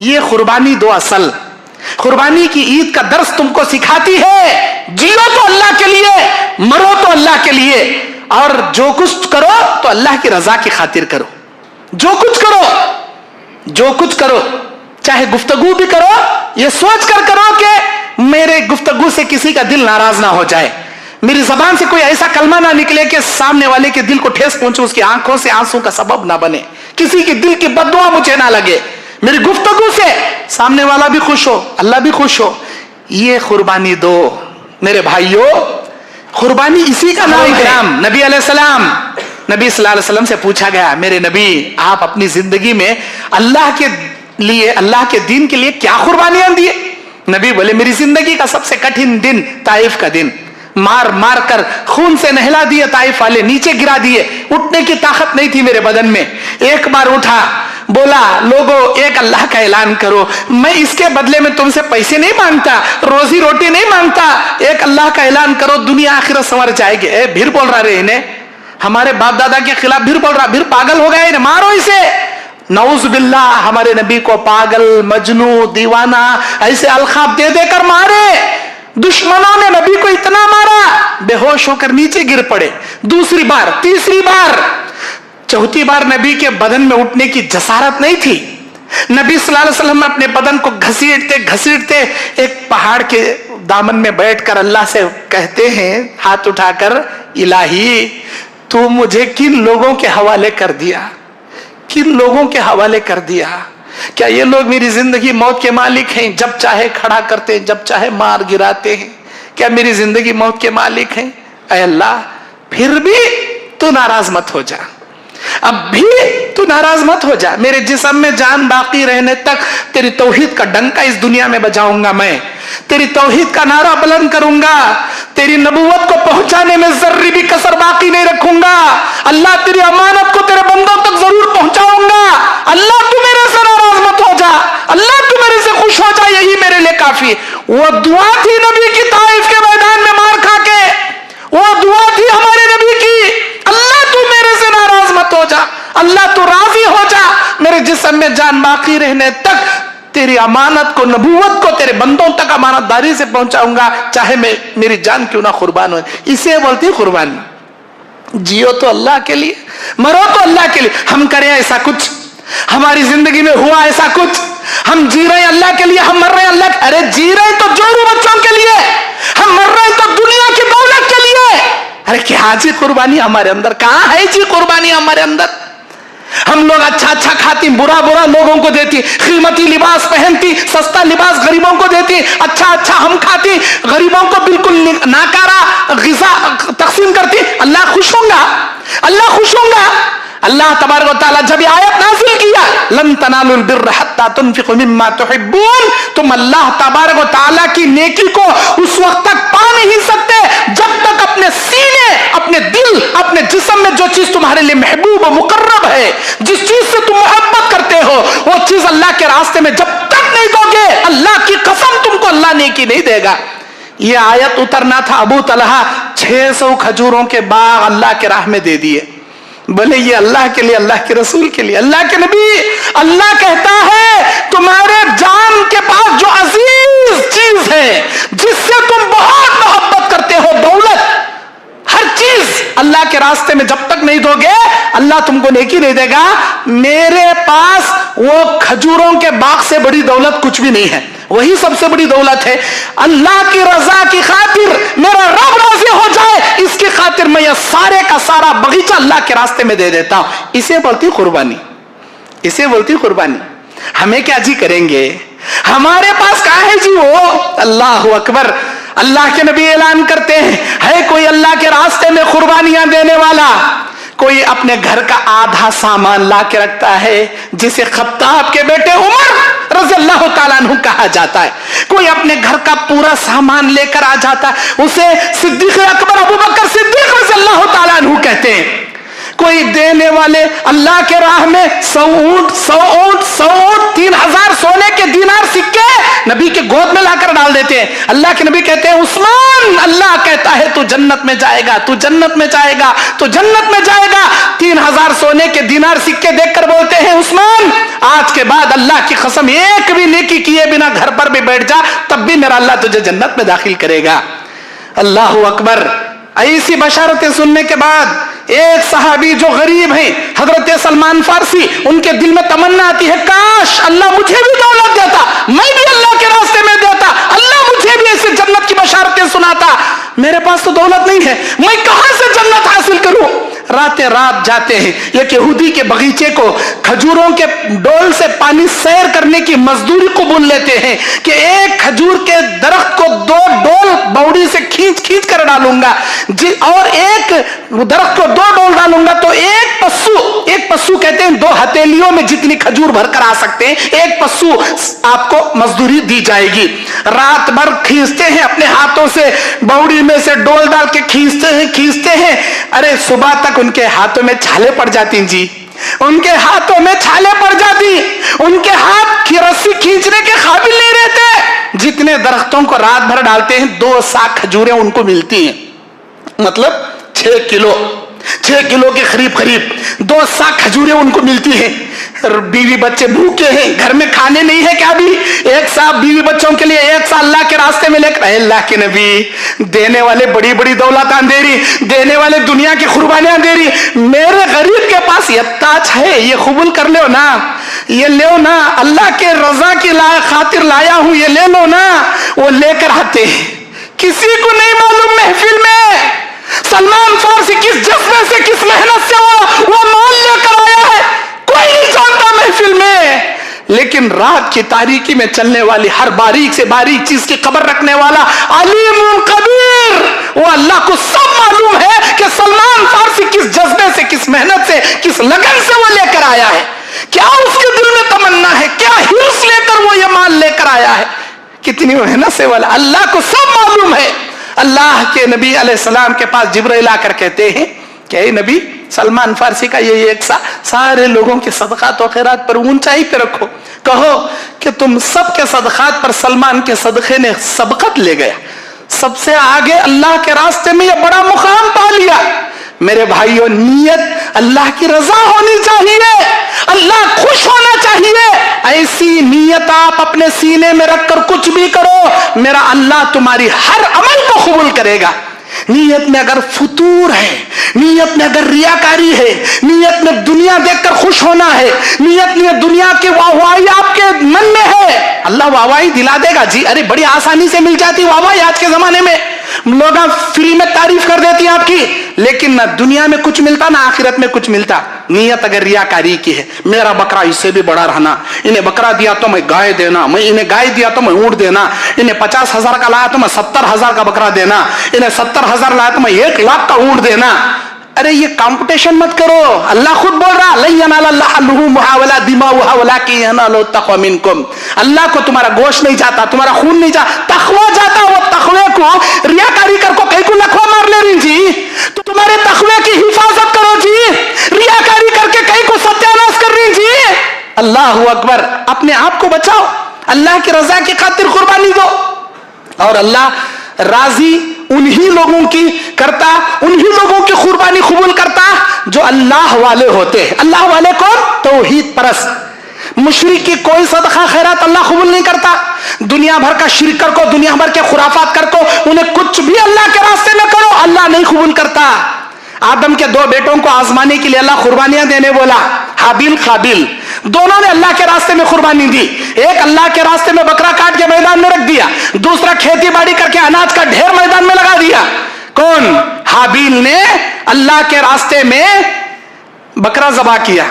ये कुर्बानी दो असल। कुर्बानी की ईद का दर्स तुमको सिखाती है, जियो तो अल्लाह के लिए, मरो तो अल्लाह के लिए, और जो कुछ करो तो अल्लाह की रजा की खातिर करो। जो कुछ करो, जो कुछ करो, चाहे गुफ्तगू भी करो, ये सोच कर करो कि मेरे गुफ्तगू से किसी का दिल नाराज ना हो जाए, मेरी जबान से कोई ऐसा कलमा ना निकले कि सामने वाले के दिल को ठेस पहुंचे, उसकी आंखों से आंसू का सबब ना बने, किसी के दिल की बद्दुआ मुझे ना लगे, मेरी गुफ्तगू से सामने वाला भी खुश हो, अल्लाह भी खुश हो। ये कुर्बानी दो मेरे भाइयों। कुर्बानी इसी का नाम है। नबी अलैहिस्सलाम, नबी सल्लल्लाहु अलैहि वसल्लम से पूछा गया, मेरे नबी आप अपनी जिंदगी में अल्लाह के लिए, अल्लाह के दीन के लिए क्या कुर्बानियां दिए? नबी बोले, मेरी जिंदगी का सबसे कठिन दिन ताइफ का दिन, मार मार कर खून से नहला दिए ताइफ वाले, नीचे गिरा दिए, उठने की ताकत नहीं थी मेरे बदन में। एक बार उठा, बोला, लोगों एक अल्लाह का ऐलान करो, मैं इसके बदले में तुमसे पैसे नहीं मांगता, रोजी रोटी नहीं मांगता, एक अल्लाह का ऐलान करो, दुनिया आखिरत संवर जाएगी। फिर बोल रहा रे इन्हें, हमारे बाप दादा के खिलाफ फिर बोल रहा, फिर पागल हो गया इन्हें, मारो इसे। नऊज बिल्लाह, हमारे नबी को पागल, मजनू, दीवाना ऐसे अलखाब दे देकर मारे। दुश्मनों ने नबी को इतना मारा, बेहोश होकर नीचे गिर पड़े। दूसरी बार, तीसरी बार, चौथी बार नबी के बदन में उठने की जसारत नहीं थी। नबी सल्लल्लाहु अलैहि वसल्लम अपने बदन को घसीटते घसीटते एक पहाड़ के दामन में बैठकर अल्लाह से कहते हैं, हाथ उठाकर, इलाही तू मुझे किन लोगों के हवाले कर दिया, किन लोगों के हवाले कर दिया? क्या ये लोग मेरी जिंदगी मौत के मालिक हैं, जब चाहे खड़ा करते हैं, जब चाहे मार गिराते हैं? क्या मेरी जिंदगी मौत के मालिक हैं? ऐ अल्लाह, फिर भी तू नाराज मत हो जा, अब भी तू नाराज मत हो जा। मेरे जिस्म में जान बाकी रहने तक तेरी तौहीद का डंका इस दुनिया में बजाऊंगा, मैं तेरी तौहीद का नारा बुलंद करूंगा, तेरी नबूवत को पहुंचाने में जर्री भी कसर बाकी नहीं रखूंगा। अल्लाह तेरी अमानत को तेरे बंदों तक जरूर पहुंचाऊंगा। अल्लाह तू मेरे से नाराज मत हो जा, अल्लाह तू मेरे से खुश हो जा, यही मेरे लिए काफी। वो दुआ थी नबी की ताइफ के मैदान में मार खा के, वो दुआ थी हमारे नबी की, अल्लाह तू मेरे से नाराज मत हो जा, अल्लाह तू राजी हो जा, मेरे जिस्म में जान बाकी रहने तक तेरी अमानत को, नबूवत को तेरे बंदों तक अमानतदारी से पहुंचाऊंगा, चाहे मैं मेरी जान क्यों ना कुर्बान हो। इसे बोलती है कुर्बानी। जियो तो अल्लाह के लिए, मरो तो अल्लाह के लिए। हम करें ऐसा कुछ, हमारी जिंदगी में हुआ ऐसा कुछ, हम जी रहे हैं अल्लाह के लिए, हम मर रहे हैं अल्लाह, अरे जी रहे तो जोरू बच्चों के लिए, हम मर रहे हैं तो दुनिया की दौलत के लिए। अरे क्या जी कुर्बानी हमारे अंदर, कहां है जी कुर्बानी हमारे अंदर? हम लोग अच्छा अच्छा खाती, बुरा बुरा लोगों को देती, कीमती लिबास पहनती, सस्ता लिबास गरीबों को देती, अच्छा अच्छा हम खाती, गरीबों को बिल्कुल नाकारा गिज़ा तकसीम करती। अल्लाह खुश होगा, अल्लाह खुश होगा। अल्लाह तबारक व तआला जब आयत नाज़िल किया, लन तनालुल बिर्र हत्ता तुनफिकू मिम्मा तुहिब्बून, तुम अल्लाह तबारक व तआला की नेकी को उस वक्त तक पा नहीं सकते जब तक अपने सीने, अपने दिल, अपने जिस्म में जो चीज तुम्हारे लिए महबूब और मुकर्रब है, जिस चीज से तुम मोहब्बत करते हो, वो चीज अल्लाह के रास्ते में जब तक नहीं दोगे, अल्लाह की कसम तुमको अल्लाह नेकी नहीं देगा। ये आयत उतरना था, अबू तलहा 600 खजूरों के बाग अल्लाह के राह में दे दिए। बोले ये अल्लाह के लिए, अल्लाह के रसूल के लिए, अल्लाह के नबी। अल्लाह कहता है तुम्हारे जान के पास जो अजीज चीज है, जिससे तुम बहुत मोहब्बत करते हो, दौलत, हर चीज अल्लाह के रास्ते में जब तक नहीं दोगे, अल्लाह तुमको नेकी नहीं देगा। मेरे पास वो खजूरों के बाग से बड़ी दौलत कुछ भी नहीं है, वही सबसे बड़ी दौलत है। अल्लाह की रजा की खातिर, मेरा रब राजी हो जाए, इसकी खातिर मैं ये सारे का सारा बगीचा अल्लाह के रास्ते में दे देता हूं। इसे बोलती कुर्बानी, इसे बोलती कुर्बानी। हमें क्या जी करेंगे, हमारे पास कहां है जी वो? अल्लाह अकबर। अल्लाह के नबी ऐलान करते हैं, है कोई अल्लाह के रास्ते में कुर्बानियां देने वाला? कोई अपने घर का आधा सामान ला के रखता है, जिसे खत्ताब के बेटे उमर रज़ी अल्लाह ताला अन्हु कहा जाता है। कोई अपने घर का पूरा सामान लेकर आ जाता है, उसे सिद्दीक़ अकबर अबू बकर सिद्दीक़ रज़ी अल्लाह ताला अन्हु कहते हैं। कोई देने वाले अल्लाह के राह में 100 ऊंट 3000 सोने के दीनार सिक्के नबी के गोद में लाकर डाल डाल देते हैं। अल्लाह के नबी कहते हैं उस्मान, अल्लाह कहता है तू जन्नत में जाएगा, तू जन्नत में जाएगा, तू जन्नत में जाएगा। 3000 सोने के दिनार सिक्के देखकर बोलते हैं उस्मान, आज के बाद अल्लाह की कसम एक भी नेकी किए बिना घर पर भी बैठ जा, तब भी मेरा अल्लाह तुझे जन्नत में दाखिल करेगा। अल्लाह अकबर। ऐसी बशारतें सुनने के बाद एक सहाबी जो गरीब हैं, हजरत सलमान फारसी, उनके दिल में तमन्ना आती है, काश अल्लाह मुझे भी दौलत देता, मैं भी अल्लाह के रास्ते में देता, अल्लाह मुझे भी ऐसे जन्नत की बशारतें सुनाता। मेरे पास तो दौलत नहीं है, मैं कहां से जन्नत हासिल करूं? रातें रात जाते हैं। एक यहूदी के बगीचे को खजूरों के डोल से पानी सैर करने की मजदूरी कबूल लेते हैं कि एक खजूर के दरख्त को 2 डोल बौड़ी से खींच खींच कर डालूंगा और एक दरख्त को 2 डोल डालूंगा तो एक पस्सू कहते हैं 2 हथेलियों में जितनी खजूर भरकर आ सकते हैं, एक पस्सू आपको मजदूरी दी जाएगी। रात भर खींचते हैं अपने हाथों से, बौड़ी में से डोल डाल के खींचते हैं। अरे सुबह तक उनके हाथों में छाले पड़ जाती जी, उनके हाथों में छाले पड़ जाती, उनके हाथ की रस्सी खींचने के काबिल नहीं रहते। जितने दरख्तों को रात भर डालते हैं 2 साख खजूरें उनको मिलती हैं, मतलब 6 किलो के करीब 2 साख खजूरें उनको मिलती हैं। बीवी बच्चे भूखे हैं, घर में खाने नहीं है क्या? भी एक साथ बीवी बच्चों के लिए एक साथ अल्लाह के रास्ते में लेकर, अल्लाह के नबी देने वाले बड़ी बड़ी दौलत अंधेरी, देने वाले दुनिया की कुर्बानियां अंधेरी, मेरे गरीब के पास ये ताज है, ये कबूल कर लो ना, ये ले ना, अल्लाह के रजा की खातिर लाया हूं, ये ले लो ना। वो लेकर आते हैं, किसी को नहीं मालूम महफिल में सलमान फारसी किस जज्बे से, किस मेहनत से वो माल लेकर आया है, कोई नहीं जानता महफिल में। लेकिन रात की तारीकी में चलने वाली हर बारीक से बारीक चीज की खबर रखने वाला अलीम कबीर, वो अल्लाह को सब मालूम है कि सलमान फारसी किस जज्बे से, किस मेहनत से, किस लगन से वो लेकर आया है, क्या उसके दिल में तमन्ना है, क्या हिर्स लेकर वो ये माल लेकर आया है, कितनी मेहनत से वाला अल्लाह को सब मालूम है। अल्लाह के नबी अलैहिस्सलाम के पास जिब्राइल आकर कहते हैं कि नबी, सलमान फारसी का ये एक सारे लोगों के सदकात और खैरात पर ऊंचाई पे रखो, कहो कि तुम सबके सदकात पर सलमान के सदक़े ने सबकत ले गया, सबसे आगे अल्लाह के रास्ते में ये बड़ा मुकाम पा लिया। मेरे भाइयों, नियत अल्लाह की रजा होनी चाहिए, अल्लाह खुश होना चाहिए। ऐसी नियत आप अपने सीने में रखकर कुछ भी करो, मेरा अल्लाह तुम्हारी हर अमल को कबूल करेगा। नियत में अगर फुतूर है, नियत में अगर रियाकारी है, नियत में दुनिया देखकर खुश होना है, नियत में दुनिया की वाहवाही आपके मन में है, अल्लाह वाहवाही दिला देगा जी। अरे बड़ी आसानी से मिल जाती वाहवाही आज के जमाने में, लोग फ्री में तारीफ कर देती हैं आपकी, लेकिन ना दुनिया में कुछ मिलता ना आखिरत में कुछ मिलता। नियत अगर रियाकारी की है, मेरा बकरा इससे भी बड़ा रहना, इन्हें बकरा दिया तो मैं गाय देना, मैं इन्हें गाय दिया तो मैं ऊंट देना, इन्हें 50,000 का लाया तो मैं 70,000 का बकरा देना, इन्हें 70,000 लाया तो मैं 1 लाख का ऊंट देना। अरे ये कंपटीशन मत करो, अल्लाह खुद बोल रहा, अल्लाह को तुम्हारा गोश्त नहीं चाहता, तुम्हारा खून नहीं चाहता, तकवा जाता। वो तकवे को रियाकारी कर को कहीं को लखवा मार ले रही जी, तो तुम्हारे तकवे की हिफाजत करो जी, रियाकारी करके कहीं को सत्यानाश कर रही जी। अल्लाह अकबर, अपने आप को बचाओ, अल्लाह की रजा की खातिर कुर्बानी दो, और अल्लाह राजी उन्हीं लोगों की करता, उन्हीं लोगों की कुर्बानी कबूल करता जो अल्लाह वाले होते हैं। अल्लाह वाले कौन? तौहीद परस्त। मुशरिक की कोई सदका खैरात अल्लाह कबूल नहीं करता। दुनिया भर का शिरक कर को, दुनिया भर के खुराफात कर को, उन्हें कुछ भी अल्लाह के रास्ते में करो, अल्लाह नहीं कबूल करता। आदम के 2 बेटों को आजमाने के लिए अल्लाह कुर्बानियां देने बोला, हाबिल काबिल, दोनों ने अल्लाह के रास्ते में कुर्बानी दी। एक अल्लाह के रास्ते में बकरा काट के मैदान में रख दिया, दूसरा खेती बाड़ी करके अनाज का ढेर मैदान में लगा दिया। कौन? हाबिल ने अल्लाह के रास्ते में बकरा ज़बा किया,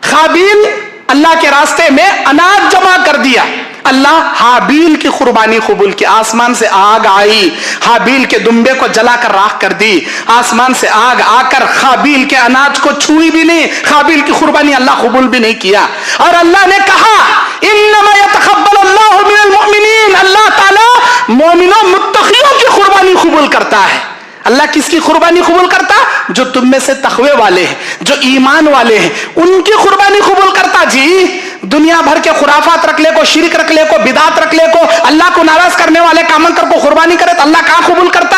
काबिल अल्लाह के रास्ते में अनाज जमा कर दिया। अल्लाह हाबिल की कुर्बानी कबूल की। आसमान से आग आई, हाबिल के दुम्बे को जलाकर राख कर दी। आसमान से आग आकर हाबिल के अनाज को छुई भी नहीं, हाबिल की कुर्बानी अल्लाह कबूल भी नहीं किया। और अल्लाह ने कहा, इन्नमा यतक़ब्बलुल्लाहु मिनल मुमिनीन, अल्लाह ताला मोमिनों मुत्तक़ियों की कुर्बानी कबूल करता है। अल्लाह किसकी कुर्बानी कबूल करता? जो तुम में से तकवे वाले हैं, जो ईमान वाले हैं, उनकी कुर्बानी कबूल करता जी। दुनिया भर के खुराफात रख ले को, शिरक रख ले को, बिदात रख ले को, अल्लाह को नाराज करने वाले कामन कर को कुर्बानी करे तो अल्लाह कहां कबूल करता?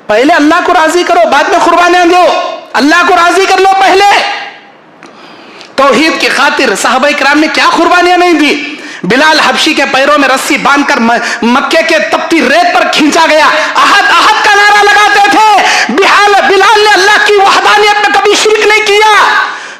पहले अल्लाह को राजी करो, बाद में कुर्बानियां दो। अल्लाह को राजी कर लो पहले। तौहीद की खातिर सहाबा इकराम ने क्या कुर्बानियां नहीं दी। बिलाल हबशी के पैरों में रस्सी बांधकर मक्के के तपती रेत पर खींचा गया, अहद अहद का नारा लगाते थे। बिलाल ने अल्लाह की वहदानियत में कभी शिरक नहीं किया।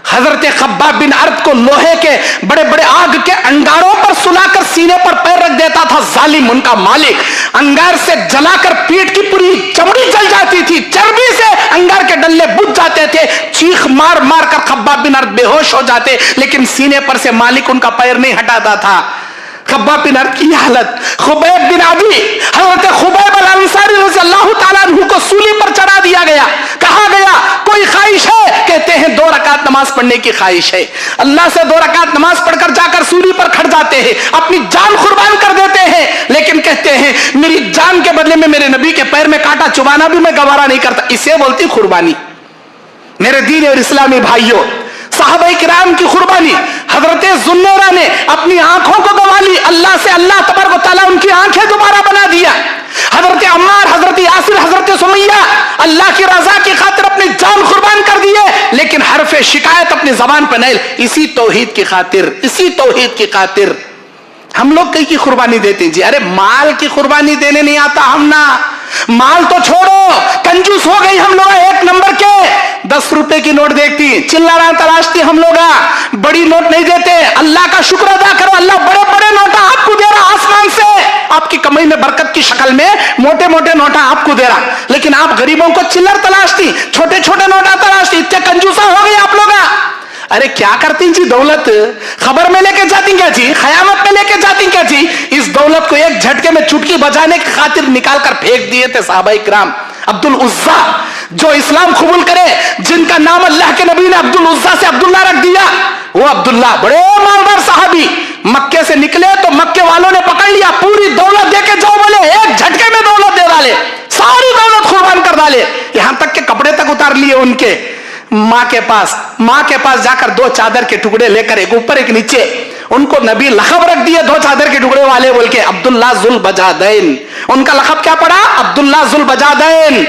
हजरत खब्बाब बिन अर्द को लोहे के बड़े बड़े आग के अंगारों पर सुलाकर सीने पर पैर रख देता था जालिम उनका मालिक। अंगार से जलाकर पीठ की पूरी चमड़ी जल जाती थी, चर्बी से अंगार के डल्ले बुझ जाते थे, चीख मार मार कर खब्बाब बिन अर्द बेहोश हो जाते, लेकिन सीने पर से मालिक उनका पैर नहीं हटाता था। खब्बाब बिन अर्द की हालत, खुबैब बिन अदी, हजरत खुबैब अल अंसारी रज़ियल्लाहु ताला अन्हु को सूली पर चढ़ा दिया गया। कहा गया कोई ख्वाहिश है? कहते हैं 2 रकात नमाज पढ़ने की ख्वाहिश है। अल्लाह से 2 रकात नमाज पढ़कर जाकर सूली पर खड़ जाते हैं, अपनी जान कुर्बान कर देते हैं, लेकिन कहते हैं मेरी जान के बदले में मेरे नबी के पैर में कांटा चुभाना भी मैं गवारा नहीं करता। इसे बोलती कुर्बानी। मेरे दीन और इस्लामी भाइयों, सहाबा किराम की कुर्बानी, हजरत जुन्नैरा ने अपनी आंखों को गंवा ली, अल्लाह से अल्लाह तबारक व तआला उनकी आंखें दोबारा बना दिया। हजरत अम्मार, हजरत यासिर, हजरत सुमैया अल्लाह की रजा की खातिर अपनी जान कुर्बान कर दिए, लेकिन हरफे शिकायत अपनी जबान पर नहीं। इसी तौहीद की खातिर, इसी तौहीद की खातिर हम लोग कई की कुर्बानी देते हैं जी। अरे माल की कुर्बानी देने नहीं आता हम ना, माल तो छोड़ो, कंजूस हो गई हम लोग। 1 नंबर के 10 रुपए की नोट देखती, चिल्लाना तलाशती हम लोग, बड़ी नोट नहीं देते। अल्लाह का शुक्र अदा करो, अल्लाह बड़े बड़े नोटा आपको दे रहा आसमान से, आपकी कमाई में बरकत की शक्ल में मोटे मोटे नोटा आपको दे रहा, लेकिन आप गरीबों को चिल्लर तलाशती, छोटे छोटे नोटा तलाशती। इतने कंजूसा हो गए आप लोग। अरे क्या करती जी दौलत? खबर में लेके जाती क्या जी? खयामत में लेके जाती क्या जी? इस दौलत को एक झटके में चुटकी बजाने की खातिर निकाल कर फेंक दिए थे साहबा इकराम। अब्दुल उज्जा जो इस्लाम कबूल करे, जिनका नाम अल्लाह के नबी ने अब्दुल उज्जा से अब्दुल्ला रख दिया, वो अब्दुल्ला बड़े मालदार साहबी मक्के से निकले तो मक्के वालों ने पकड़ लिया, पूरी दौलत देके जाओ बोले, एक झटके में दौलत दे डाले, सारी दौलत कुर्बान कर डाले, यहां तक के कपड़े तक उतार लिए उनके। माँ के पास जाकर 2 चादर के टुकड़े लेकर, एक ऊपर एक नीचे, उनको नबी लखब रख दिए 2 चादर के टुकड़े वाले बोल के, अब्दुल्ला जुल बजादैन। उनका लखब क्या पड़ा? अब्दुल्ला जुल बजादैन।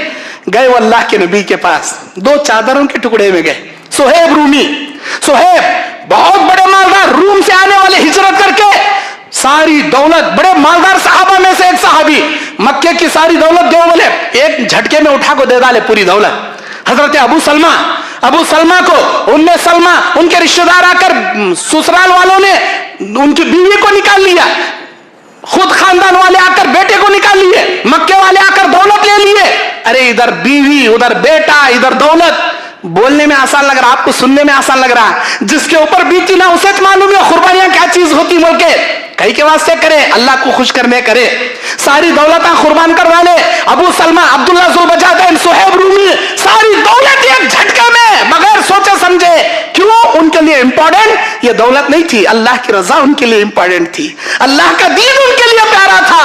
गए वो अल्लाह के नबी के पास, 2 चादरों के टुकड़े में गए। सुहेब रूमी, सुहेब बहुत बड़े मालदार, रूम से आने वाले, हिजरत करके सारी दौलत, बड़े मालदार सहाबा में से एक सहाबी, मक्के की सारी दौलत दो बोले, एक झटके में उठा को दे डाले पूरी दौलत। हजरत अबू सलमा को, उम्मे सलमा, उनके रिश्तेदार आकर ससुराल वालों ने उनकी बीवी को निकाल लिया, खुद खानदान वाले आकर बेटे को निकाल लिए, मक्के वाले आकर दौलत ले लिए। अरे इधर बीवी, उधर बेटा, इधर दौलत। बोलने में आसान लग रहा, आपको सुनने में आसान लग रहा, जिसके ऊपर बीती ना उसे मालूम है कुर्बानियां क्या चीज होती बोल के। कहीं के वास्ते करे, अल्लाह को खुश करने करे, सारी दौलत कुर्बान कर डाले। अबू सलमा, अब्दुल्ला जुल बजादैन, सुहेब रूमी, सारी दौलत एक झटके में बगैर सोचे समझे। क्यों? उनके लिए इंपॉर्टेंट ये दौलत नहीं थी, अल्लाह की रजा उनके लिए इंपॉर्टेंट थी, अल्लाह का दीन उनके लिए प्यारा था,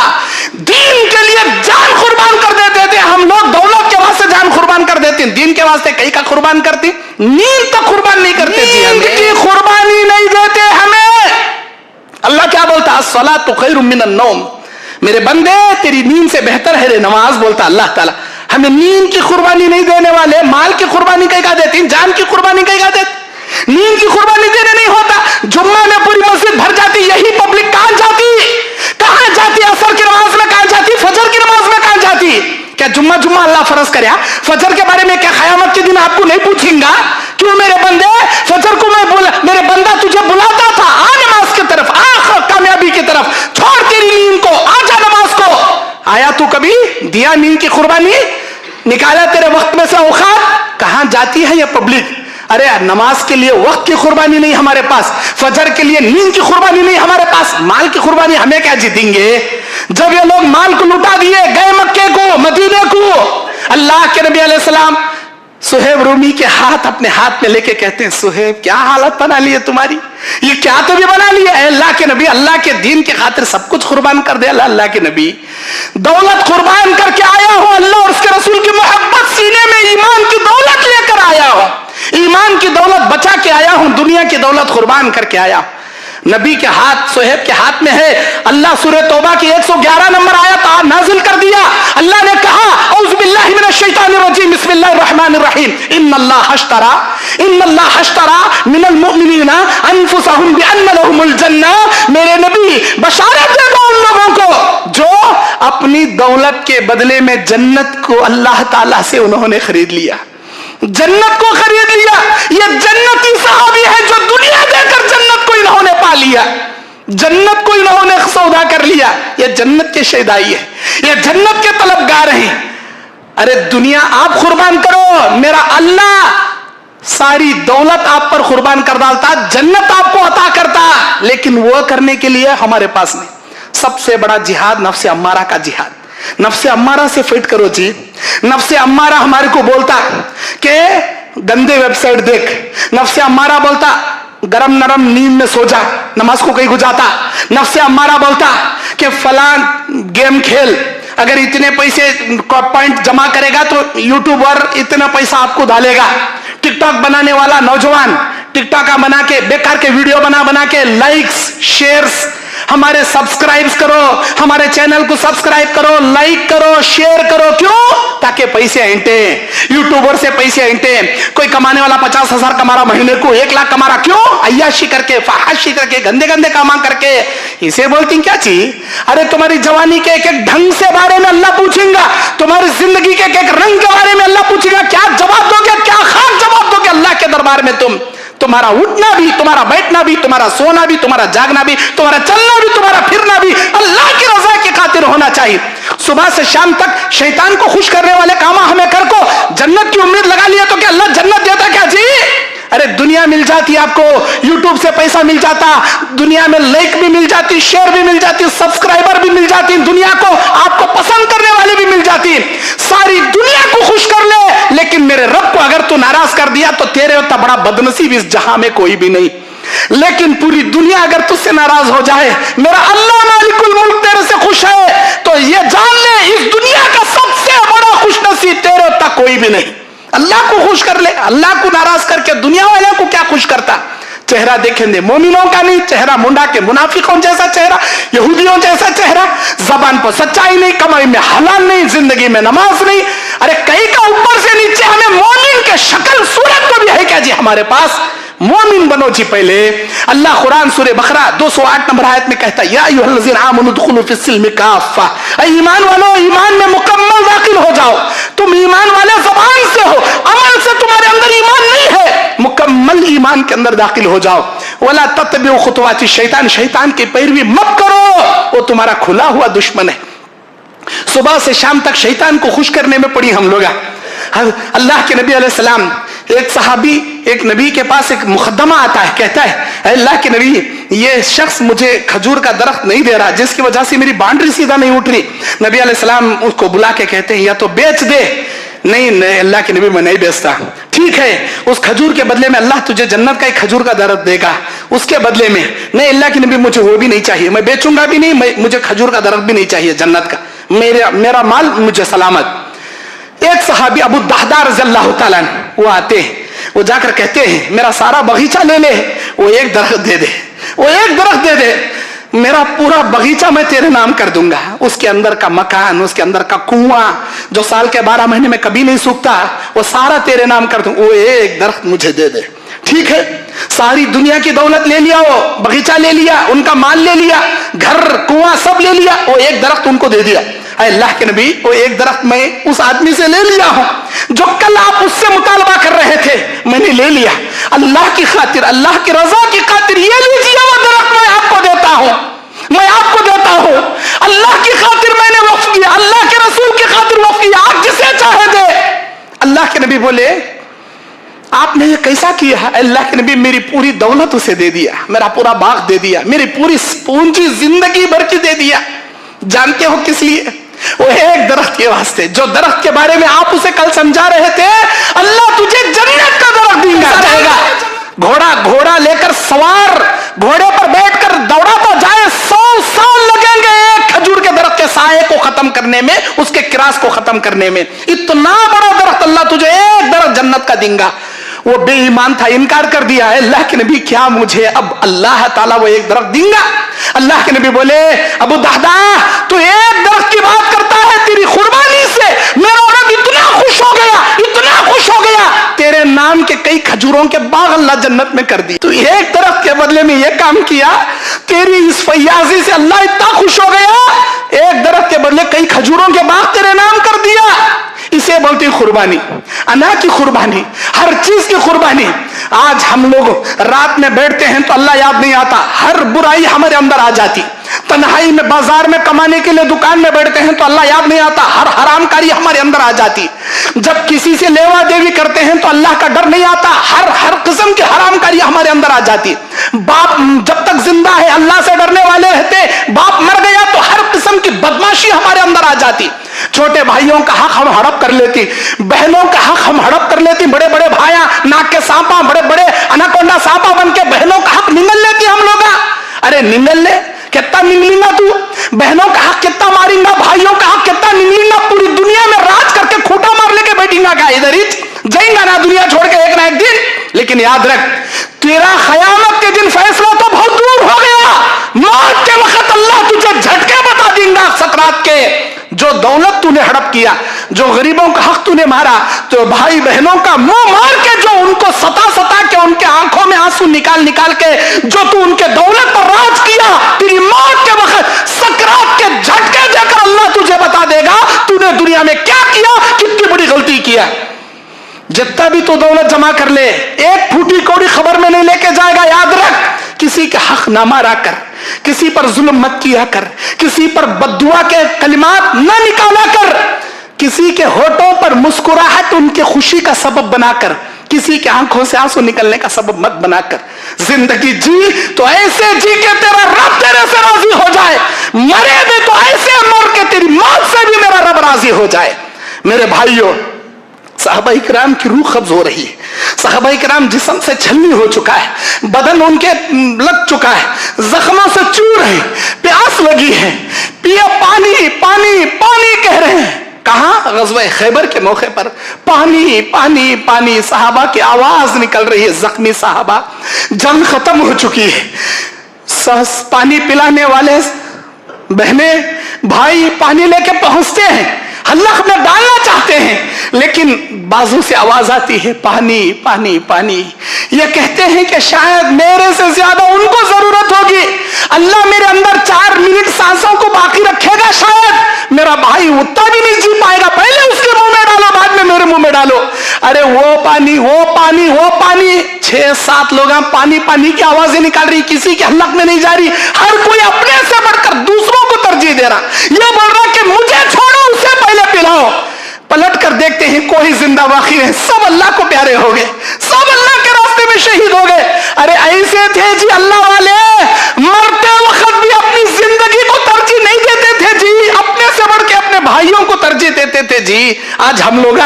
दीन के लिए जान कुर्बान कर देते थे। हम लोग दौलत के वास्ते जान कुर्बान कर देते, दीन के वास्ते कई का कुर्बान करती, नींद तक कुर्बान नहीं करते जी, नींद की कुर्बानी नहीं देते हमें। अल्लाह क्या बोलता? अस्सलातु खैरुम मिनन नौम, मेरे बंदे तेरी नींद से बेहतर है रे नमाज, बोलता अल्लाह ताला। हमें नींद की कुर्बानी नहीं देने वाले, माल की कुर्बानी कहीं का देती, जान की कुर्बानी कहीं का देती, नींद की कुर्बानी देने नहीं होता। जुम्मा में पूरी मस्जिद भर जाती, यही पब्लिक कहां जाती? असर की नमाज में कहां जाती? फजर की नमाज में कहां जाती? क्या जुम्मा अल्लाह फर्ज करे? फजर के बारे में क्या क़यामत के दिन आपको नहीं पूछेंगा? क्यों मेरे बंदे, फजर को मैं बोला, मेरे बंदा तुझे बुलाता था, आ नमाज की तरफ, आ कामयाबी की तरफ, छोड़ तेरी नींद को, आजा नमाज को। आया तू कभी? दिया नींद की कुर्बानी, निकाला तेरे वक्त में से औकात, कहां जाती है ये पब्लिक? अरे नमाज के लिए वक्त की कुर्बानी नहीं हमारे पास, फजर के लिए नींद की कुर्बानी नहीं हमारे पास, माल की कुर्बानी हमें क्या जीतेंगे? जब ये लोग माल को लुटा दिए, गए मक्के को, मदीने को, अल्लाह के नबी अलैहि सलाम सुहेब रूमी के हाथ अपने हाथ में लेके कहते हैं, सुहेब क्या हालत बना ली है तुम्हारी, ये क्या तो भी बना लिया है? अल्लाह के नबी, अल्लाह के दीन के खातिर सब कुछ कुर्बान कर दे। अल्लाह के नबी, दौलत कुर्बान करके आया हूं, अल्लाह और उसके रसूल की मोहब्बत सीने में, ईमान की दौलत लेकर आया हूं, ईमान की दौलत बचा के आया हूं, दुनिया की दौलत कुर्बान करके आया हूं। नबी के हाथ, सोहेब के हाथ में है। अल्लाह सूरह तौबा की 111 नंबर आयत नाजिल कर दिया। अल्लाह ने कहा, औज़ु बिल्लाहि मिनश शैतानिर रजीम, बिस्मिल्लाहिर रहमानिर रहीम, इन्नल्लाह हश्तरा मिनल मुमिनीना अनफुसहुम बिअन्न लहुमुल जन्नह। मेरे नबी बशारत दे दो उन लोगों को जो अपनी दौलत के बदले में जन्नत को अल्लाह ताला से उन्होंने खरीद लिया, जन्नत को खरीद लिया। ये जन्नती सहाबी है जो दुनिया देकर जन्नत को इन्होंने पा लिया, जन्नत को इन्होंने सौदा कर लिया। ये जन्नत के शैदाई है, ये जन्नत के तलबगार हैं। अरे दुनिया आप कुर्बान करो, मेरा अल्लाह सारी दौलत आप पर कुर्बान कर डालता, जन्नत आपको अता करता, लेकिन वो करने के लिए हमारे पास नहीं। सबसे बड़ा जिहाद नफ्से अम्मारा का जिहाद। नफ्से अम्मारा से फाइट करो जी। नफ्से अम्मारा हमारे को बोलता कि गंदे वेबसाइट देख, नफ्से अम्मारा बोलता गरम नरम नींद में सो जा, नमाज को कहीं गुजाता। नफ्से अम्मारा बोलता कि फलान गेम खेल, अगर इतने पैसे पॉइंट जमा करेगा तो यूट्यूबर इतना पैसा आपको डालेगा। टिकटॉक बनाने वाला नौजवान टिकटॉक बना के बेकार के वीडियो बना के लाइक्स शेयर्स, हमारे सब्सक्राइब करो, हमारे चैनल को सब्सक्राइब करो, लाइक करो, शेयर करो। क्यों? ताकि पैसे ऐंटे, यूट्यूबर से ऐंटे। कोई कमाने वाला 50,000 कमा रहा, महीने को 1 लाख कमा रहा। क्यों? अय्याशी करके, फहाशी करके, गंदे गंदे काम करके। इसे बोलती क्या चीज? अरे तुम्हारी जवानी के एक एक ढंग से बारे में अल्लाह पूछेगा, तुम्हारी जिंदगी के एक एक रंग के बारे में अल्लाह पूछेगा। क्या जवाब दोगे, क्या खाक जवाब दोगे अल्लाह के दरबार में? तुम्हारा उठना भी, तुम्हारा बैठना भी, तुम्हारा सोना भी, तुम्हारा जागना भी, तुम्हारा चलना भी, तुम्हारा फिरना भी अल्लाह की रजा की खातिर होना चाहिए। सुबह से शाम तक शैतान को खुश करने वाले काम हमें कर को जन्नत की उम्मीद लगा लिया तो क्या अल्लाह जन्नत देता क्या जी? अरे दुनिया मिल जाती, आपको यूट्यूब से पैसा मिल जाता, दुनिया में लाइक भी मिल जाती, शेयर भी मिल जाती, सब्सक्राइबर भी मिल जाती, दुनिया को आपको पसंद करने वाली भी मिल जाती, सारी दुनिया को खुश कर ले। लेकिन मेरे रब को अगर तू नाराज कर दिया तो तेरे उतना बड़ा बदनसीब इस जहां में कोई भी नहीं। लेकिन पूरी दुनिया अगर तुझसे नाराज हो जाए, मेरा अल्लाह मालिकुल मुल्क तेरे से खुश है, तो ये जान ले इस दुनिया का सबसे बड़ा खुशनसीब तेरे उतना कोई भी नहीं। अल्लाह को खुश कर ले, अल्लाह को नाराज करके दुनिया वाले को क्या खुश करता? चेहरा देखेंगे मोमिनों का नहीं, चेहरा मुंडा के मुनाफिकों जैसा चेहरा, यहूदियों जैसा चेहरा, जबान पर सच्चाई नहीं, कमाई में हलाल नहीं, जिंदगी में नमाज नहीं। अरे कहीं का ऊपर से नीचे हमें मोमिन के शक्ल सूरत को भी है क्या जी हमारे पास? मोमिन बनो जी पहले। अल्लाह कुरान सूरह बकरा 208 नंबर आयत में कहता है, या अय्युहल्लज़ीना आमनू दुखुलू फिस्सिल्मि काफ़ा, ईमान वालों ईमान में मुकम्मल दाखिल हो जाओ। तुम ईमान वाले जबान से हो, अमल से तुम्हारे अंदर ईमान नहीं है, मुकम्मल ईमान के अंदर दाखिल हो जाओ। वला तत्बिउ खुतवाति शैतान, शैतान की पैरवी मत करो, वो तुम्हारा खुला हुआ दुश्मन है। सुबह से शाम तक शैतान को खुश करने में पड़ी हम लोग। अल्लाह के नबी अलैहि सलाम, एक सहाबी एक नबी के पास एक मुकद्दमा आता है, कहता है अल्लाह के नबी, ये शख्स मुझे खजूर का दरख्त नहीं दे रहा, जिसकी वजह से मेरी बाउंड्री सीधा नहीं उठ रही। नबी अलैहि सलाम उसको बुला के कहते हैं या तो बेच दे। नहीं अल्लाह के नबी मैं नहीं बेचता। ठीक है, उस खजूर के बदले में अल्लाह तुझे जन्नत का एक खजूर का दरख्त देगा, उसके बदले में। नहीं अल्लाह के नबी मुझे वो भी नहीं चाहिए, मैं बेचूंगा भी नहीं, मुझे खजूर का दरख्त भी नहीं चाहिए जन्नत का, मेरा माल मुझे सलामत। एक सहाबी अबू दहदा रज़ियल्लाहु ताला वो आते हैं, वो जाकर कहते हैं मेरा सारा बगीचा ले ले, वो एक दरख्त दे दे, वो एक दरख्त दे दे, मेरा पूरा बगीचा मैं तेरे नाम कर दूंगा। उसके अंदर का मकान, उसके अंदर का कुआं जो साल के 12 महीने में कभी नहीं सूखता, वो सारा तेरे नाम कर दूंगा, वो एक दरख्त मुझे दे दे। ठीक है, सारी दुनिया की दौलत ले लिया, वो बगीचा ले लिया, उनका माल ले लिया, घर कुआं सब ले लिया, वो एक दरख्त उनको दे दिया। अल्लाह के नबी, वो एक दरख्त मैं उस आदमी से ले लिया हूं जो कल आप उससे मुतालबा कर रहे थे, मैंने ले लिया अल्लाह की खातिर, अल्लाह की रजा की खातिर। ये लीजिए वो दरख्त मैं आपको देता हूं, मैं आपको देता हूं, अल्लाह की खातिर मैंने वक्फ किया, अल्लाह के रसूल की खातिर वक्फ किया, आप जिसे चाहे दे। अल्लाह के नबी बोले आपने ये कैसा किया? अल्लाह के नबी मेरी पूरी दौलत उसे दे दिया, मेरा पूरा बाग दे दिया, मेरी पूरी पूंजी जिंदगी भर की दे दिया। जानते हो किस लिए? वो एक दरख्त के वास्ते, जो दरख्त के बारे में आप उसे कल समझा रहे थे, अल्लाह तुझे जन्नत का दरख्त देगा। घोड़ा लेकर सवार घोड़े पर बैठकर दौड़ाता जाए, 100 साल लगेंगे एक खजूर के दरख्त के साये को खत्म करने में, उसके किरास को खत्म करने में। इतना बड़ा दरख्त अल्लाह तुझे एक दरख्त जन्नत का देगा। वो बेईमान था, इनकार कर दिया है। अल्लाह के नबी क्या मुझे अब अल्लाह ताला वो एक दरख्त देगा? अल्लाह के नबी बोले अबू दहदा तू एक दरख्त की बात करता है, तेरी कुर्बानी से मेरा रब इतना खुश हो गया, इतना खुश हो गया, तेरे नाम के कई खजूरों के बाग अल्लाह जन्नत में कर दी। तू एक दरख्त के बदले में ये काम किया, तेरी इस फैयाजी से अल्लाह इतना खुश हो गया, एक दरख्त के बदले कई खजूरों के बाग तेरे नाम कर दिया। इसे बोलती कुर्बानी, अना की कुर्बानी, हर चीज की कुर्बानी। आज हम लोग रात में बैठते हैं तो अल्लाह याद नहीं आता, हर बुराई हमारे अंदर आ जाती। तन्हाई में बाजार में कमाने के लिए दुकान में बैठते हैं तो अल्लाह याद नहीं आता, हर हरामकारी हमारे अंदर आ जाती। जब किसी से लेवा देवी करते हैं तो अल्लाह का डर नहीं आता, हर किस्म की हरामकारी हमारे अंदर आ जाती। बाप जब तक जिंदा है अल्लाह से डरने वाले रहते, बाप मर गया तो हर किस्म की बदमाशी हमारे अंदर आ जाती। छोटे भाइयों का हक हम हड़प कर लेती, बहनों का हक हम हड़प कर लेती, बड़े बड़े भाइयां नाक के सांपा, बड़े बड़े अनाकोंडा सांपा बन के बहनों का हक निगल लेती हम लोग। अरे निगल ले, कितना निगलेगा तू? बहनों का हक कितना मारेगा, भाइयों का हक कितना निगलेगा? पूरी दुनिया में राज करके खूंटा मार लेके बैठेगा क्या? इधर ही जाएगा ना दुनिया छोड़ के एक ना एक दिन। लेकिन याद रख, तेरा कयामत के दिन फैसला तो बहुत दूर हो गया। मौत के वक्त अल्लाह तुझे झटके बता देगा सकरात के। जो दौलत तूने हड़प किया, जो गरीबों का हक तूने मारा, तो भाई बहनों का मुंह मार के जो उनको सता सता के उनके आंखों में आंसू निकाल निकाल के जो तू उनके दौलत पर राज किया, तेरी मौत के वक्त सकरात के झटके देकर अल्लाह तुझे बता देगा तूने दुनिया में क्या किया, कितनी बड़ी गलती किया। जितना भी तू दौलत जमा कर ले, एक फूटी कौड़ी खबर में नहीं लेके जाएगा। याद रख, किसी के हक ना मारा कर, किसी पर जुल्म मत किया कर, किसी पर बद्दुआ के कलिमात न निकाला कर, किसी के होठों पर मुस्कुराहट उनके खुशी का सबब बनाकर, किसी के आंखों से आंसू निकलने का सबब मत बनाकर जिंदगी जी तो ऐसे जी के तेरा रब तेरे से राजी हो जाए, मरे भी तो ऐसे मर के तेरी मौत से भी मेरा रब राजी हो जाए। मेरे भाइयों, सहाबा इकराम की रूह कब्ज हो रही है, सहाबा इकराम जिस्म से छलनी हो चुका है, बदन उनके लग चुका है, जख्मों से चूर है, प्यास लगी है, पिए पानी पानी पानी कह रहे हैं। कहां? ग़ज़वा खैबर के मौके पर पानी पानी पानी, सहाबा की आवाज निकल रही है। जख्मी सहाबा, जंग खत्म हो चुकी है, पानी पिलाने वाले बहने भाई पानी लेके पहुंचते हैं, हल्लक में डालना चाहते हैं, लेकिन बाजू से आवाज आती है पानी पानी पानी। ये कहते हैं कि शायद मेरे से ज्यादा उनको जरूरत होगी, अल्लाह मेरे अंदर 4 मिनट सांसों को बाकी रखेगा, शायद मेरा भाई उतना भी नहीं जी पाएगा, पहले उसके मुंह में डालो बाद में मेरे मुंह में डालो। अरे वो पानी वो पानी वो पानी, 6-7 लोग पानी पानी की आवाजें निकाल रही, किसी के हल्लक में नहीं जा रही, हर कोई अपने से बढ़कर दूसरों को तरजीह दे रहा, ये बोल रहा कि मुझे छोड़ो उससे पहले पिलाओ। पलट कर देखते हैं कोई जिंदा बाकी नहीं, सब अल्लाह को प्यारे हो गए, सब अल्लाह के रास्ते में शहीद हो गए। अरे ऐसे थे जी अल्लाह वाले, मरते वक्त भी अपनी जिंदगी को तरजीह नहीं देते थे जी, अपने से बढ़ के अपने भाइयों को तरजीह देते थे जी। आज हम लोग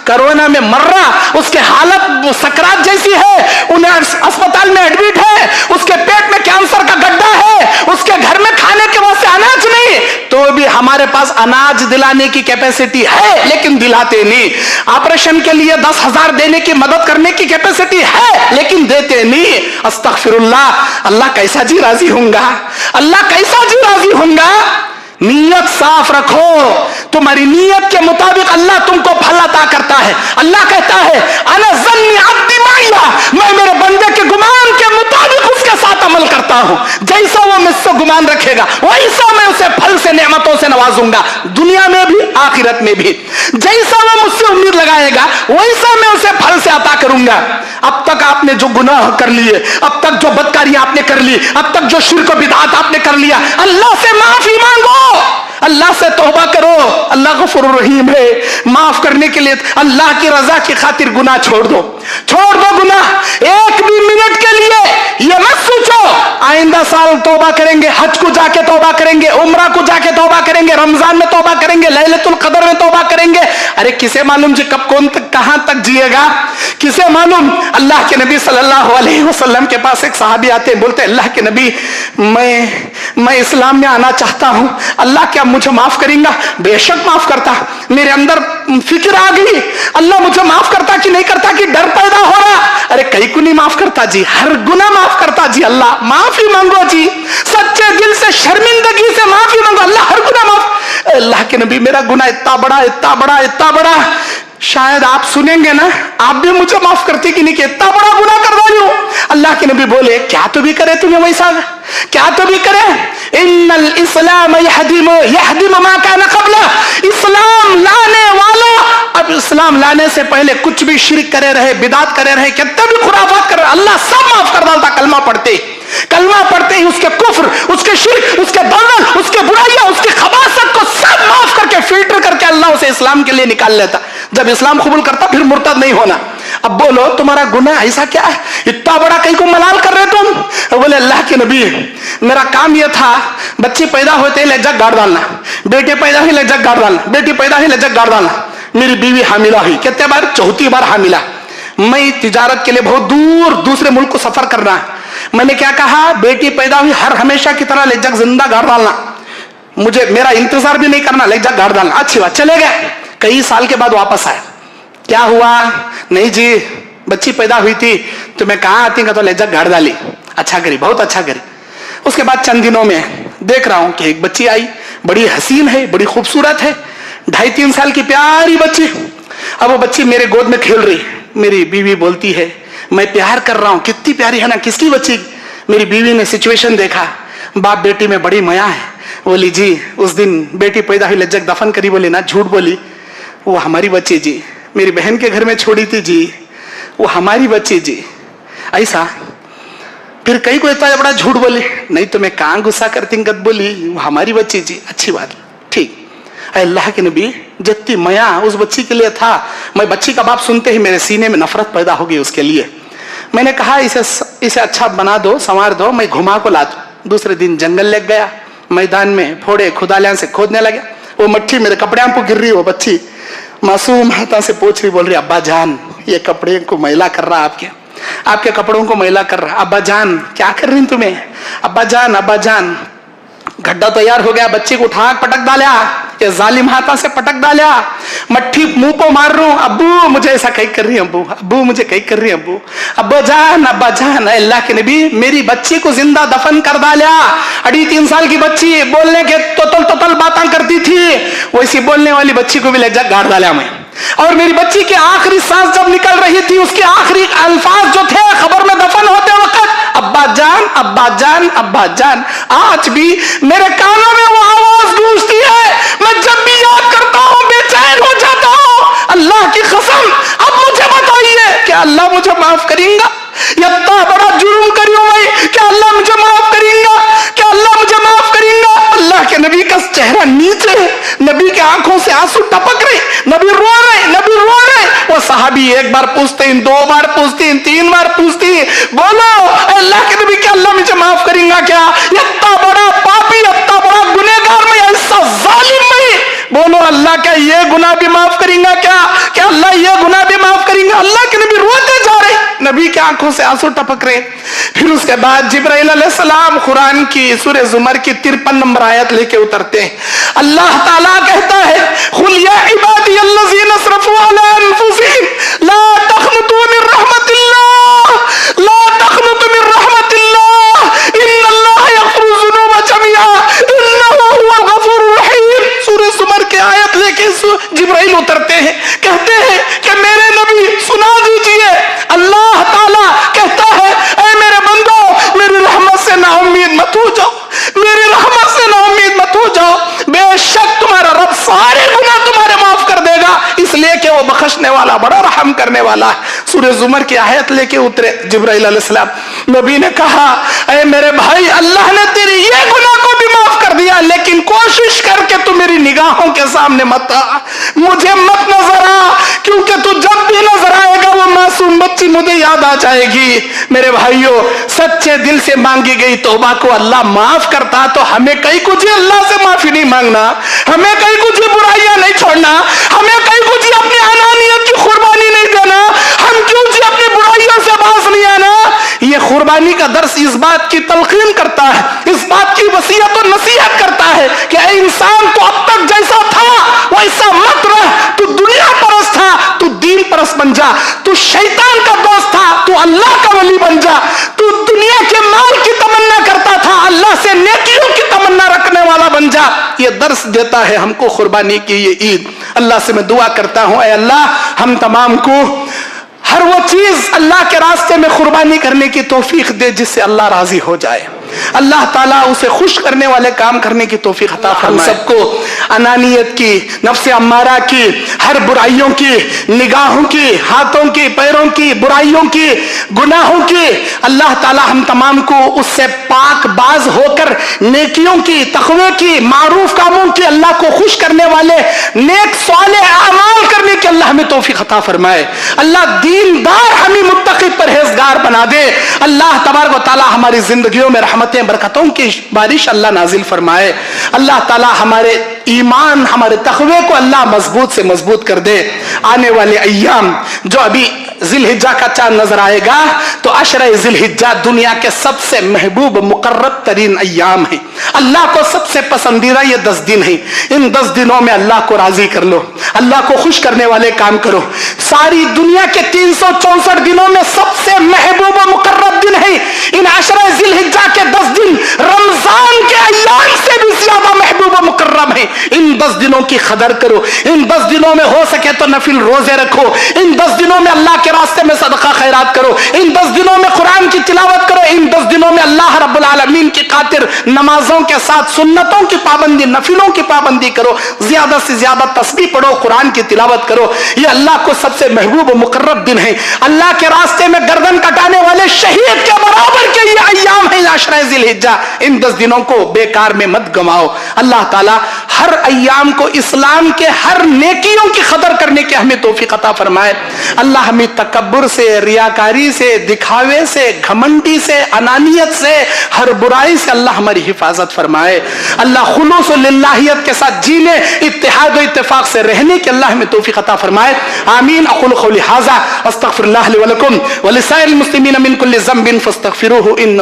कोरोना में मर रहा, उसके हालत सकरात जैसी है, उन्हें अस्पताल में एडमिट है, उसके पेट में कैंसर का गड्ढा है, उसके घर में खाने के वास्ते अनाज नहीं, तो भी हमारे पास अनाज दिलाने की कैपेसिटी है, लेकिन दिलाते नहीं। ऑपरेशन के लिए 10,000 देने की मदद करने की कैपेसिटी है, लेकिन देते नहीं। अस्तगफिरुल्लाह, अल्लाह कैसा जी राजी होगा, अल्लाह कैसा जी राजी होगा। नीयत साफ रखो, तुम्हारी नीयत के मुताबिक अल्लाह तुमको फल अता करता है। अल्लाह कहता है अना ज़न्नी अब्दी माया, मैं मेरे बंदे के गुमान के मुताबिक उसके साथ अमल करता हूं, जैसा वो मुझसे गुमान रखेगा वैसा मैं उसे फल से नेमतों से नवाजूंगा, दुनिया में भी आखिरत में भी। जैसा वो मुझसे उम्मीद लगाएगा वैसा मैं उसे फल से अता करूंगा। अब तक आपने जो गुनाह कर लिए, अब तक जो बदकारियां आपने कर ली, अब तक जो शिर्क और बिदअत आपने कर लिया, अल्लाह से माफी मांगो, अल्लाह से तौबा करो, अल्लाह गफूर रहीम है, माफ करने के लिए। अल्लाह की रजा की खातिर गुनाह छोड़ दो, छोड़ दो गुनाह। एक भी मिनट के लिए ये मत सोचो आइंदा साल तौबा करेंगे, हज को जाके तौबा करेंगे, उम्रा को आशूरा के तौबा करेंगे, रमजान में तौबा करेंगे, लैलतुल कदर में तौबा करेंगे। अरे किसे मालूम जी कब कौन तक कहां तक जिएगा, किसे मालूम। अल्लाह के नबी सल्लल्लाहु अलैहि वसल्लम के पास एक सहाबी आते, बोलते अल्लाह के नबी मैं इस्लाम में आना चाहता हूं, अल्लाह क्या मुझे माफ करेगा? बेशक माफ करता। मेरे अंदर फिक्र आ गई, अल्लाह मुझे माफ करता कि नहीं करता, कि डर पैदा हो रहा। अरे कई को नहीं माफ करता जी, हर गुनाह माफ करता जी। अल्लाह माफी मांगो जी, सच्चे दिल से शर्मिंदगी से माफी मांगो, अल्लाह हर गुनाह माफ। अल्लाह के नबी मेरा गुनाह इतना बड़ा इतना बड़ा इतना बड़ा, शायद आप सुनेंगे ना आप भी मुझे माफ करते कि नहीं, कि इतना बड़ा गुनाह कर डाली हूं। अल्लाह के नबी बोले क्या तो भी करे तुम्हें वैसा, क्या तो भी करे। इन्नल इस्लाम यहदिम मा काना क़ब्ला, इस्लाम लाने वाला अब इस्लाम लाने से पहले कुछ भी शिरक करे रहे, बिदात करे रहे, कितने भी खुराफात कर रहे, अल्लाह सब माफ कर डालता। कलमा पढ़ते ही उसके कुफ्र, उसके शिरक, उसके दलदल, उसके बुराइयां, उसकी खबासत को सब माफ करके फिल्टर करके अल्लाह उसे इस्लाम के लिए निकाल लेता। जब इस्लाम कबूल करता फिर मुर्तद नहीं होना। अब बोलो तुम्हारा गुनाह ऐसा क्या है, इतना बड़ा कहीं को मलाल कर रहे तुम? बोले अल्लाह के नबी मेरा काम यह था, बच्चे पैदा होते ही लज्जत गाड़ डालना, बेटे पैदा हुई लज्जत गाड़ डालना, बेटी पैदा हुई लज्जत गाड़ डालना। मेरी बीवी हामिला हुई, कितने बार? चौथी बार हामिला। मैं तिजारत के लिए बहुत दूर दूसरे मुल्क को सफर करना है। मैंने क्या कहा, बेटी पैदा हुई हर हमेशा की तरह लज्जत जिंदा गाड़ डालना, मुझे मेरा इंतजार भी नहीं करना, लज्जत गाड़ डालना। अच्छी बात, चले गए। कई साल के बाद वापस आए, क्या हुआ? नहीं जी बच्ची पैदा हुई थी तो मैं कहाँ आती, तो लज्जत गाड़ डाली। अच्छा करी, बहुत अच्छा करी। उसके बाद चंद दिनों में देख रहा हूं कि एक बच्ची आई, बड़ी हसीन है, बड़ी खूबसूरत है, 2.5-3 साल की प्यारी बच्ची। अब वो बच्ची मेरे गोद में खेल रही, मेरी बीवी बोलती है मैं प्यार कर रहा हूं, कितनी प्यारी है ना, किसकी बच्ची? मेरी बीवी ने सिचुएशन देखा, बाप बेटी में बड़ी माया है। बोली जी उस दिन बेटी पैदा हुई लज्जत दफन करी, बोली ना झूठ बोली, वो हमारी बच्ची जी, मेरी बहन के घर में छोड़ी थी जी, वो हमारी बच्ची जी। ऐसा फिर कई को इतना बड़ा झूठ बोले, नहीं तो मैं कहां गुस्सा करती गद बोली, वो हमारी बच्ची जी। अच्छी बात, ठीक। अल्लाह के नबी जितनी माया उस बच्ची के लिए था, मैं बच्ची का बाप सुनते ही मेरे सीने में नफरत पैदा हो गई उसके लिए। मैंने कहा इसे अच्छा बना दो, संवार दो, मैं घुमा को ला दूं। दूसरे दिन जंगल लग गया, मैदान में फोड़े खुदालियां से खोदने लगे। वो मट्टी मेरे कपड़े को गिर रही, वो बच्ची मासूम हाथों से पूछ रही, बोल रही अब्बा जान ये कपड़े को मैला कर रहा, आपके कपड़ों को मैला कर रहा। अब्बा जान क्या कर रही तुम्हें? अब्बा जान गड्ढा तैयार हो गया, बच्चे को उठा पटक डाला, ये जालिम हाथा से पटक डाला, मट्टी मुंह को मार रहा हूं। अब्बू मुझे ऐसा कहीं कर रही है, अब्बू मुझे कहीं कर रही है, अब्बा जान अल्लाह के नबी मेरी बच्ची को जिंदा दफन कर डाला। 2.5-3 साल की बच्ची बोलने के तोतल बातें करती थी, वैसी बोलने वाली बच्ची को भी लज्जत गाड़ डाला मैं। और मेरी बच्ची की आखिरी सांस जब निकल रही थी, उसके आखिरी अल्फाज जो थे खबर में दफन होते वक्त, अब्बा जान। आज भी मेरे कानों में वो आवाज गूंजती है, मैं जब भी याद करता हूं बेचैन हो जाता हूं। अल्लाह की कसम, अब मुझे बताइए क्या अल्लाह मुझे माफ करेगा? इतना बड़ा जुर्म करियो मैं, क्या अल्लाह मुझे माफ करेगा? क्या अल्लाह मुझे माफ करेगा? अल्लाह के नबी का चेहरा नीचे है, नबी के आंखों से आंसू टपक रहे, नबी रो रहे। वो सहाबी एक बार पूछते हैं, 2 बार पूछती हैं, 3 बार पूछती हैं, बोलो अल्लाह के नबी क्या अल्लाह मुझे माफ करेगा क्या? इतना बड़ा पापी, इतना बड़ा गुनहगार में, ऐसा जालिम में, बोलो अल्लाह क्या ये गुनाह भी माफ करेगा क्या? क्या अल्लाह ये गुनाह भी माफ करेगा? अल्लाह के नबी रोते जा रहे, नबी के आंखों से आंसू टपक रहे। फिर उसके बाद जिब्राइल अलैहिस्सलाम कुरान की सूरह जुमर की 53 नंबर आयत लेके उतरते हैं। अल्लाह ताला कहता है, कुल या इबादी अल्लज़ीना असरफू अला अनफुसिहिम ला तक़नतू मिन रहमतिल्लाह, ला तक़नतू मिन रहमतिल्लाह, इन्नल्लाह यग़फिरु ज़ुनूबा जमीआ, इन्नहु हुवल गफूरुर रहीम। सूरह जुमर की आयत लेके जिब्राइल उतरते हैं, कहते हैं कि मेरे नबी सुना दीजिए, अल्लाह ताला कहता है ऐ मेरे बंदो मेरी रहमत से ना उम्मीद मत हो जाओ, मेरी रहमत से ना उम्मीद मत हो जाओ, बेशक तुम्हारा रब सारे गुनाह तुम्हारे माफ कर देगा, इसलिए कि वो बख्शने वाला बड़ा रहम करने वाला है। सूरह जुमर की आयत लेके उतरे जिब्राइल अलैहिस्सलाम। नबी ने कहा ऐ मेरे भाई, अल्लाह ने तेरी ये गुनाह को भी माफ कर दिया, लेकिन कोशिश करके तू मेरी निगाहों के सामने मत आ, मुझे मत नजर आ, क्योंकि तू जब भी नजर आएगा वो मासूम बच्ची मुझे याद आ जाएगी। मेरे भाइयों, सच्चे दिल से मांगी गई तौबा को अल्लाह माफ करता, तो हमें कहीं कुछ ही अल्लाह से माफी नहीं मांगना, हमें कहीं कुछ ही बुराइयां नहीं छोड़ना, हमें कहीं कुछ ही अपनी अनानियत की कुर्बानी नहीं देना, हम क्यों जी अपनी बुराइयों से बाज नहीं आना। ये कुर्बानी का दर्स इस बात की तलकीन करता है, इस बात की वसीयत और नसीहत करता है कि ऐ इंसान, तो अब तक जैसा था वैसा मत रह, तू दुनिया परस्त था, तू दीन परस्त बन जा, तू शैतान का दोस्त था, तू अल्लाह का वली बन जा, तू दुनिया के माल की तमन्ना करता था, अल्लाह से नेकियों की तमन्ना रखने वाला बन जा। ये दर्स देता है हमको कुर्बानी की ये ईद। अल्लाह से मैं दुआ करता हूं, ऐ अल्लाह हम तमाम को हर वो चीज अल्लाह के रास्ते में कुर्बानी करने की तौफीक दे जिससे अल्लाह राजी हो जाए। अल्लाह ताला उसे खुश करने वाले काम करने की तौफीक अता फरमाए। हम सबको अनानियत की, नफ्स अम्मारा की, हर बुराइयों की, निगाहों की, हाथों की, पैरों की, बुराइयों की, गुनाहों की, अल्लाह ताला हम तमाम को उससे पाक बाज होकर नेकियों की, तकवे की, मारूफ कामों की, अल्लाह को खुश करने वाले नेक सालेह अमाल करने की अल्लाह हमें तौफीक अता फरमाए। अल्लाह दीनदार हमें मुत्तकी परहेजगार बना दे। अल्लाह तबारक व तआला हमारी जिंदगियों में रहमतें बरकतों की बारिश अल्लाह नाजिल फरमाए। अल्लाह ताला हमारे ईमान, हमारे तकवे को अल्लाह मजबूत से मजबूत कर दे। आने वाले अय्याम जो अभी जिलहिज्जा का चांद नजर आएगा, तो अशरा जिलहिज्जा दुनिया के सबसे महबूब मुकर्रब तरीन अय्याम है। अल्लाह को सबसे पसंदीदा ये 10 दिन है। इन 10 दिनों में अल्लाह को राजी कर लो, अल्लाह को खुश करने वाले काम करो। सारी दुनिया के 364 दिनों में सबसे महबूब मुकर्रब दिन है इन अशरा जिलहिज्जा के 10 दिन, रमजान के अय्याम से भी ज्यादा महबूब मुकर्रब है। इन 10 दिनों की कदर करो। इन 10 दिनों में हो सके तो नफिल रोजे रखो। इन 10 दिनों में अल्लाह के रास्ते में सदका खैरात करो। इन 10 दिनों में कुरान की तिलावत करो। इन 10 दिनों में अल्लाह रब्बुल आलमीन की खातिर नमाजों के साथ सुन्नतों की पाबंदी, नफिलों की पाबंदी करो। ज्यादा से ज्यादा तस्बीह पढ़ो, कुरान की तिलावत करो। ये अल्लाह को सबसे महबूब मुकर्रब दिन है। अल्लाह के रास्ते में गर्दन कटाने वाले शहीद के बराबर के ये अय्याम है अशरा जिलहिज्जा। इन 10 दिनों को बेकार में मत गंवाओ। अल्लाह ताला हर अय्याम को इस्लाम के हर नेकियों की कदर करने की हमें तौफीक अता फरमाए। अल्लाह हमें तकब्बुर से, रियाकारी से, दिखावे से, घमंडी से, अनानियत से, हर बुराई से अल्लाह हमारी हिफाजत फरमाए। अल्लाह खुलूस और लिल्लाहियत के साथ जीने, इत्तिहाद और इत्तिफाक से रहने की अल्लाह हमें तौफीक अता फरमाए। आमीन। अक़ूलु क़ौली हाज़ा अस्तग़फ़िरुल्लाह ली व लकुम व लिसाइरिल मुस्लिमीन मिन कुल्लि ज़ंबिन फ़स्तग़फ़िरूहु।